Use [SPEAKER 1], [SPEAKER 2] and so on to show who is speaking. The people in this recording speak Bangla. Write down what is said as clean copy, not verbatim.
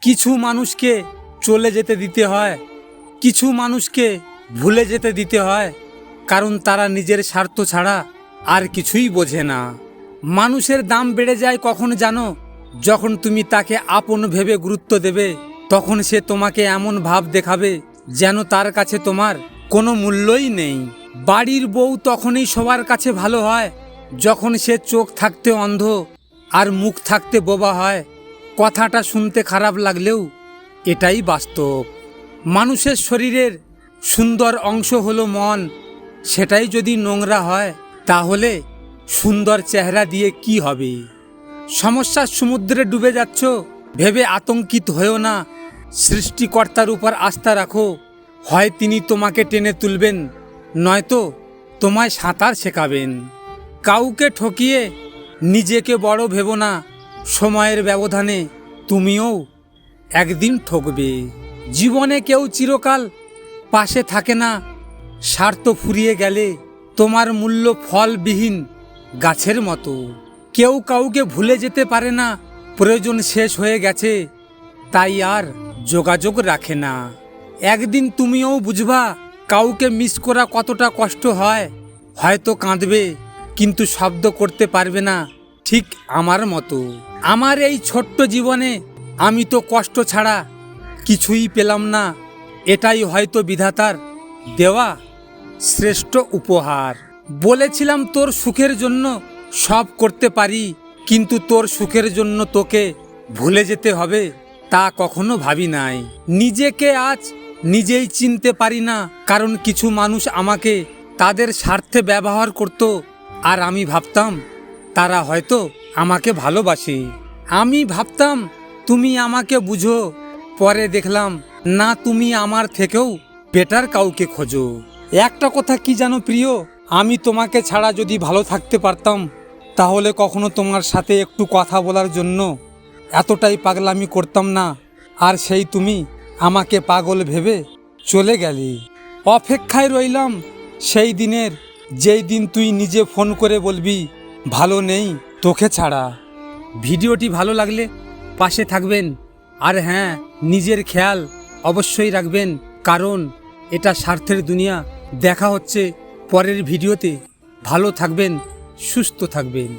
[SPEAKER 1] কিছু মানুষকে চলে যেতে দিতে হয়, কিছু মানুষকে ভুলে যেতে দিতে হয়, কারণ তারা নিজের স্বার্থ ছাড়া আর কিছুই বোঝে না। মানুষের দাম বেড়ে যায় কখন জানো? যখন তুমি তাকে আপন ভেবে গুরুত্ব দেবে, তখন সে তোমাকে এমন ভাব দেখাবে যেন তার কাছে তোমার কোনো মূল্যই নেই। বাড়ির বউ তখনই সবার কাছে ভালো হয় যখন সে চোখ থাকতে অন্ধ আর মুখ থাকতে বোবা হয়। কথাটা শুনতে খারাপ লাগলেও এটাই বাস্তব। মানুষের শরীরের সুন্দর অংশ হলো মন, সেটাই যদি নোংরা হয় তাহলে সুন্দর চেহারা দিয়ে কি হবে? সমস্যার সমুদ্রে ডুবে যাচ্ছ ভেবে আতঙ্কিত হয়েও না, সৃষ্টিকর্তার উপর আস্থা রাখো। হয় তিনি তোমাকে টেনে তুলবেন, নয়তো তোমায় সাঁতার শেখাবেন। কাউকে ঠকিয়ে নিজেকে বড় ভেবো না, সময়ের ব্যবধানে তুমিও একদিন ঠকবে। জীবনে কেউ চিরকাল পাশে থাকে না, স্বার্থ ফুরিয়ে গেলে তোমার মূল্য ফলবিহীন গাছের মতো। কেউ কাউকে ভুলে যেতে পারে না, প্রয়োজন শেষ হয়ে গেছে তাই আর যোগাযোগ রাখে না। একদিন তুমিও বুঝবা কাউকে মিস করা কতটা কষ্ট হয়। হয়তো কাঁদবে কিন্তু শব্দ করতে পারবে না, ঠিক আমার মতো। আমার এই ছোট্ট জীবনে আমি তো কষ্ট ছাড়া কিছুই পেলাম না, এটাই হয়তো বিধাতার দেওয়া শ্রেষ্ঠ উপহার। বলেছিলাম তোর সুখের জন্য সব করতে পারি, কিন্তু তোর সুখের জন্য তোকে ভুলে যেতে হবে তা কখনো ভাবি নাই। নিজেকে আজ নিজেই চিনতে পারি না, কারণ কিছু মানুষ আমাকে তাদের স্বার্থে ব্যবহার করত আর আমি ভাবতাম তারা হয়তো আমাকে ভালোবাসে। আমি ভাবতাম তুমি আমাকে বুঝো, পরে দেখলাম না, তুমি আমার থেকেও বেটার কাউকে খোঁজো। একটা কথা কি জানো প্রিয়, আমি তোমাকে ছাড়া যদি ভালো থাকতে পারতাম তাহলে কখনো তোমার সাথে একটু কথা বলার জন্য এতটাই পাগলামি করতাম না। আর সেই তুমি আমাকে পাগল ভেবে চলে গেলি। অপেক্ষায় রইলাম সেই দিনের, যেই দিন তুই নিজে ফোন করে বলবি ভালো নেই তোকে ছাড়া। ভিডিওটি ভালো লাগলে পাশে থাকবেন, আর হ্যাঁ, নিজের খেয়াল অবশ্যই রাখবেন, কারণ এটা স্বার্থের দুনিয়া। দেখা হচ্ছে পরের ভিডিওতে। ভালো থাকবেন, সুস্থ থাকবেন।